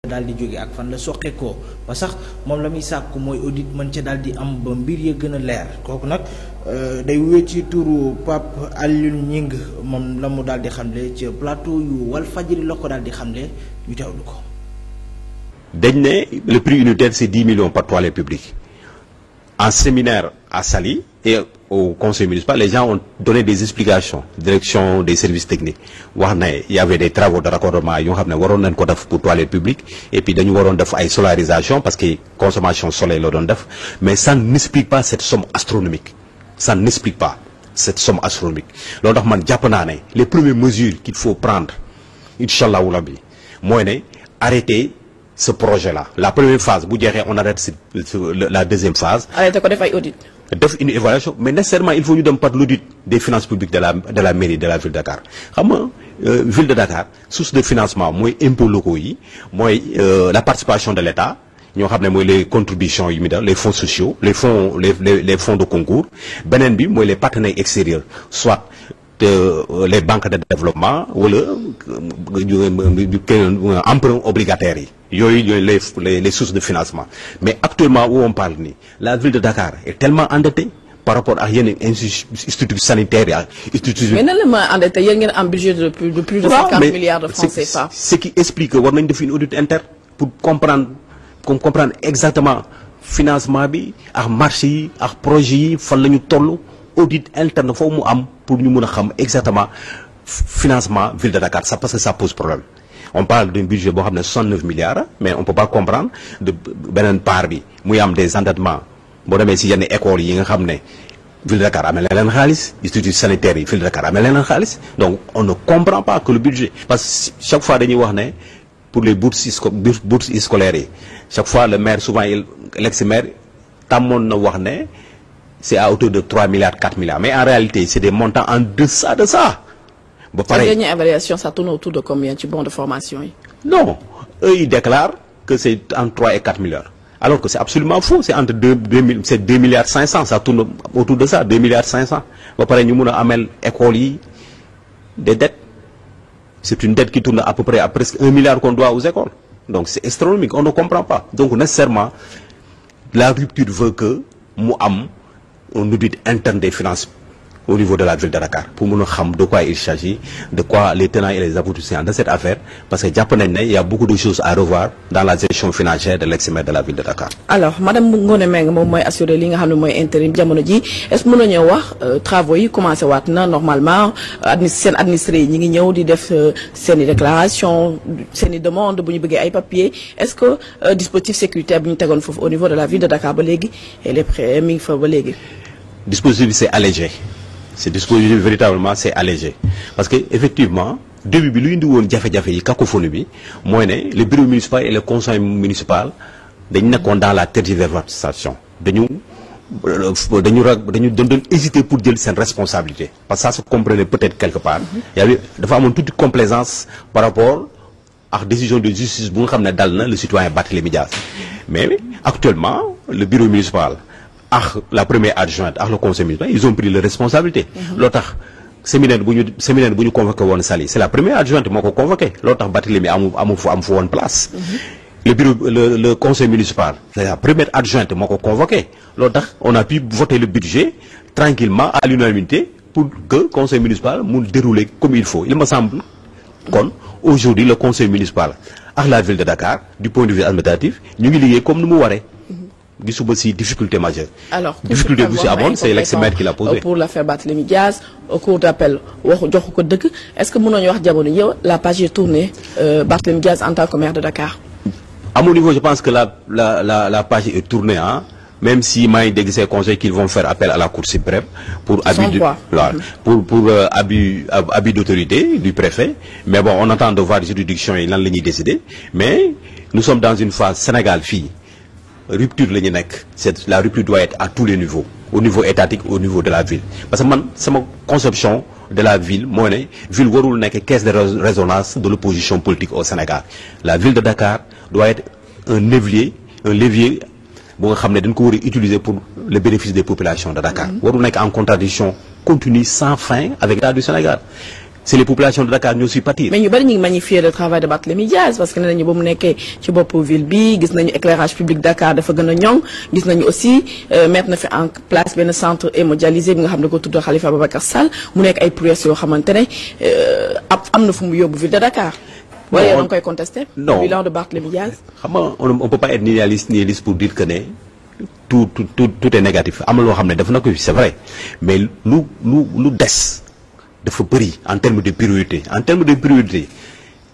daal di jóge ak fan la soqeekoo ba sax moom la muy sàkku mooy audit mën ca daal di am ba mbir ya gën a leer kooku nag day wéy ci turu Pape Alioune Gningue moom la mu daal di xamle ci plateau yu Walfadjri la ko daal di xamle ñu teewlu ko. dañ ne le prix unitaire c'est 10 millions par toilette publique en séminaire à Saly et au conseil municipal les gens ont donné des explications direction des services techniques wax ne y avait des travaux de raccordement yoo xam ne waroon nañ ko def pour toilette publique et puis dañu waroon def ay solarisation parce que consommation soleil la doon def mais ça n'explique pas cette somme astronomique ça n'explique pas cette somme astronomique loolu tax man jàpp naa ne les premières mesures qu'il faut prendre incha allahu rabbi mooy ne arrêter ce projet-là la première phase bu jeexee on arrête la deuxième phase. arrêté ko def ay audit. def une évaluation mais nécessairement il faut ñu dem par l'audit des finances publiques de la mairie de la ville de Dakar xam nga ville de Dakar source de financement mooy impôts locaux yi mooy la participation de l'État ñoo xam ne mooy les contributions yi mu def les fonds sociaux les fonds de concours beneen bi mooy les partenaires extérieurs soit les banques de développement wala emprunt obligataires yi yooyu les sources de financement mais actuellement où on parle nii la ville de Dakar est tellement endettée par rapport ak yeneen instituts sanitaires ak instituts. mais nan la ma endetté yéen ngeen am budget de plus de 50 milliards de francs CFA. ce qui explique que war nañ def une audit interne pour comprendre exactement financement bi ak marché yi ak projet yi fan la ñu toll audit interne foofu mu am pour ñu mun a xam exactement financement ville de Dakar ça parce que ça pose problème. On parle d'un budget boo xam ne 69 milliards mais on peut pas comprendre de beneen part bi muy am des endettements boo demee si yenn écoles yi nga xam ne ville de Dakar amee leen xaalis instituts sanitaires yi ville de Dakar amee leen xaalis donc on ne comprend pas que le budget parce que chaque fois dañuy wax ne pour les bourses scolaires yi chaque fois le maire souvent l'ex-maire tàmmoon na wax ne c'est à hauteur de 3 milliards 4 milliards mais en réalité c'est des montants en deçà de ça. ba pare la dernière évaluation ça tourne autour de combien ci bon de formation yi. non eux ils déclarent que c'est entre 3 et 4 milliards alors que c'est absolument faux c'est entre 2 milliards 500 ça tourne autour de ça 2 milliards 500 ba pare ñu mun a amel écoles yi des dettes c'est une dette qui tourne à peu près à presque 1 milliard qu'on doit aux écoles donc c'est astronomique on ne comprend pas donc nécessairement la rupture veut que mu am un audit interne des finances au niveau de la ville de Dakar pour mun a xam de quoi il s'agit de quoi les tenants et les aboutissants de cette affaire parce que jàpp nañ ne il y a beaucoup de choses à revoir dans la gestion financière de l'ex-maire de la ville de Dakar. alors madame Ngoné Mbengue moom mooy assurer li nga xam ne mooy intérim jamono ji est-ce que mën nañoo wax travaux yi commencé waat na normalement seen administré yi ñi ngi ñëw di def seen i déclaration seen i demande bu ñu bëggee ay papiers est-ce que dispositif sécuritaire bi ñu tegoon foofu au niveau de la ville de Dakar ba léegi elle est prêt mi ngi fa ba léegi. dispositif bi c'est allégé. Ce dispositif véritablement c'est allégé parce que effectivement début bi lu indi woon jafe-jafe yi cacophonie bi mooy ne le bureau municipal et le conseil municipal dañu nekkoon dans la tergiversation dañu doon hésiter pour jël seen responsabilité parce que ça se comprenait peut-être quelque part y avait dafa amoon toute complaisance par rapport ak décision de justice bu nga xam ne dal na le citoyen Barthélémy Dias mais actuellement le bureau municipal ak la première adjointe ak le conseil municipal ils ont pris les responsabilités. loo tax séminaire bu ñu convoqué woon Saly c'est la première adjointe moo ko convoqué loo tax Barthélémy am fa woon place. le conseil municipal c'est la première adjointe moo ko convoqué loo tax on a pu voter le budget tranquillement à l'unanimité pour que conseil municipal mu dérouler comme il faut il me semble kon aujourd'hui le conseil municipal ak la ville de Dakar du point de vue administratif ñu ngi liggéey comme ni mu waree. gisuma si difficulté majeure. alors difficulté bu si amoon c'est l'ex-maire qui l'a posé. pour l'affaire Barthélémy Dias au cours d'appel joxu ko dëgg est-ce que mënoo ñu wax jamono yow la page est tournée Barthélémy Dias en tant que maire de Dakar. à mon niveau je pense que la page est tournée hein même si maa ngi dégg ces conseils qu'ils vont faire appel à la Cour suprême pour abus d'autorité du préfet mais bon on attend de voir les juridictions yi lan la ñuy décider mais nous sommes dans une phase Sénégal fii. rupture la ñu nekk c'est la rupture doit être à tous les niveaux au niveau étatique au niveau de la ville parce que man sama conception de la ville moo ne ville warul nekk caisse de résonance de l'opposition politique au Sénégal la ville de Dakar doit être un levier bu nga xam ne dañ ko war a utiliser pour le bénéfice des populations de Dakar warul nekk en contradiction continue sans fin avec l'État du Sénégal c'est les populations de Dakar ñoo si pâtir. mais ñu bari ñu ngi magnifier le travail de Barthélémy Dias parce que nee nañu ba mu nekkee ci boppu ville bi gis nañu éclairage public Dakar dafa gën a ñoŋ gis nañu aussi mettre na fi en place benn centre hémodialysé bi nga xam ne ko tudd Khalifa Ababacar Sall mu nekk ay prouesses yoo xamante ne am na fu mu yóbbu ville de Dakar. wala yow da nga koy contester. non bilan de Barthélémy Dias. xam nga on peut pas être nihiliste pour dire que ne tout est négatif am na loo xam ne def na ko fi c'est vrai mais lu des. dafa bëri en termes de priorité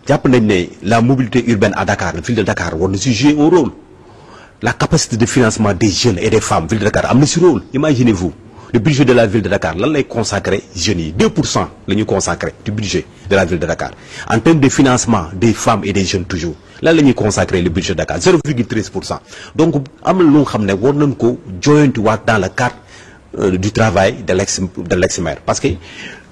jàpp nañ ne la mobilité urbaine à Dakar la ville de Dakar war na si jouer un rôle la capacité de financement des jeunes et des femmes ville de Dakar am na si rôle imaginez-vous le budget de la ville de Dakar lan lay consacrer jeunes yi 2% la ñuy consacrer du budget de la ville de Dakar en termes de financement des femmes et des jeunes toujours lan la ñuy consacrer le budget de Dakar 0,13%. donc am na lu nga xam ne war nañ ko joyantiwaat dans le cadre du travail de l'ex-maire parce que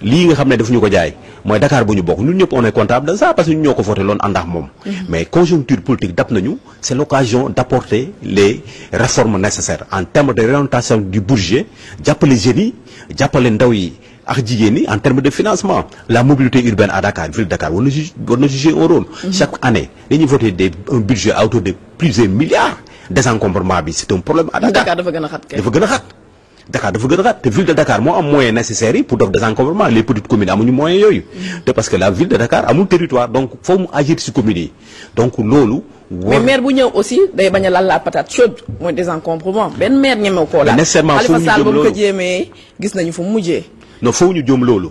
lii nga xam ne daf ñu ko jaay mooy Dakar bu ñu bokk ñun ñëpp on est comptable de ça parce que ñun ñoo ko voté loon àndax moom. mais conjoncture politique dab nañu c'est l'occasion d'apporter les réformes nécessaires en termes de réorientation du budget jàppale jeunes yi jàppale ndaw yi ak jigéen ñi en termes de financement la mobilité urbaine à Dakar ville de Dakar war na jouer un rôle. chaque année dañuy voter un budget à hauteur de plusieurs milliards désencombrement bi c'est un problème à Dakar. Dakar dafa gën a xat kay. dafa gën a xat. Dakar dafa gën a xat te ville de Dakar moo am moyens nécessaires yi pour def désencombrement les petites communes amuñu moyens yooyu. te parce que la ville de Dakar amul territoire donc foo mu agir ci communes yi donc loolu. mais maire bu ñëw aussi day bañ a lal la patate chaude mooy désencombrement benn maire ñemew koo laal. nécessairement foo ñu Khalifa Sall jëm ba mu loolu ko jéemee gis nañu fu mu mujjee. non foo ñu jëm loolu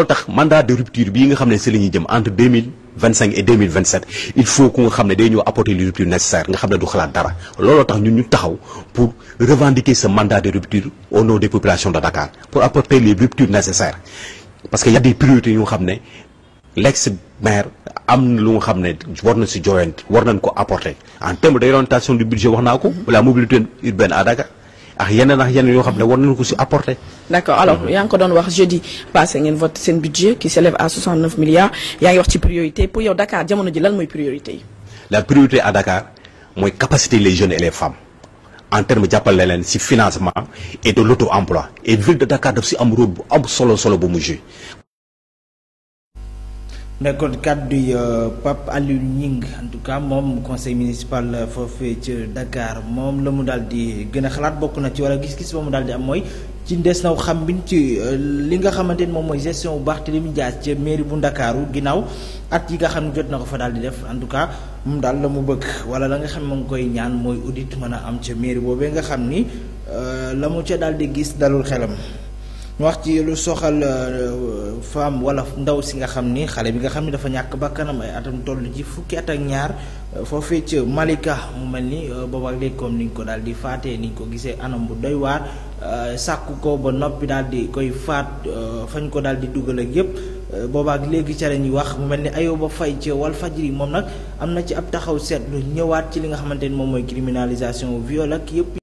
tax mandat de rupture bii nga xam ne ci la ñuy jëm entre 2025 et 2027 il faut que nga xam ne day ñëw apporter les ruptures nécessaires nga xam ne du xalaat dara looloo tax ñun ñu taxaw pour revendiquer ce mandat de rupture au nom des populations de Dakar pour apporter les ruptures nécessaires parce que y a des priorités yu nga xam ne l'ex-maire am na lu nga xam ne war na ci joyant war nañ ko apporter en termes d'orientation du budget wax naa ko la mobilité urbaine à Dakar ak yeneen yoo xam ne war nañu ko ci apporter. d'accord alors yaa ngi ko doon wax jeudi passé ngeen voté seen budget qui s'élève à 69 milliards yaa ngi wax ci priorité pour yow Dakar jamono ji lan mooy priorité yi. la priorité à Dakar mooy capaciter les jeunes et les femmes en termes jàppale leen ci financement et de l'auto-emploi et ville de Dakar daf ci am rôle bu am solo bu mu jouer. nekkoon kàddu Pape Aliou Gningue en tout cas moom conseil municipal foofee ca Dakar moom la mu daal di gën a xalaat bokk na ci wala gis-gis ba mu daal di am mooy ci des naw xam bin ci li nga xamante ni moom mooy gestion bu Barthélémy Dias ca mairie bu Ndakaaru ginnaaw at yi nga xam ne jot na ko fa daal di def en tout cas moom daal la mu bëgg wala la nga xam ne mu ngi koy ñaan mooy audit mën a am ca mairie boobee nga xam ni la mu ca daal di gis dalul xelam. ñu wax ci lu soxal femme wala ndaw si nga xam ni xale bi nga xam ni dafa ñàkk bakkanam ay atam toll ci fukki at ak ñaar foofee ca Malika mu mel ni booba léegi comme ni ñu ko daal di faatee ni ñu ko gisee anam bu doy waar sàkku ko ba noppi daal di koy faat fañ ko daal di dugal ak yépp boobaak léegi ca la ñuy wax mu mel ni Ayoba Faye ca Walfadjri moom nag am na ci ab taxaw seetlu ñëwaat ci li nga xamante ni moom mooy criminalisation viol ak yépp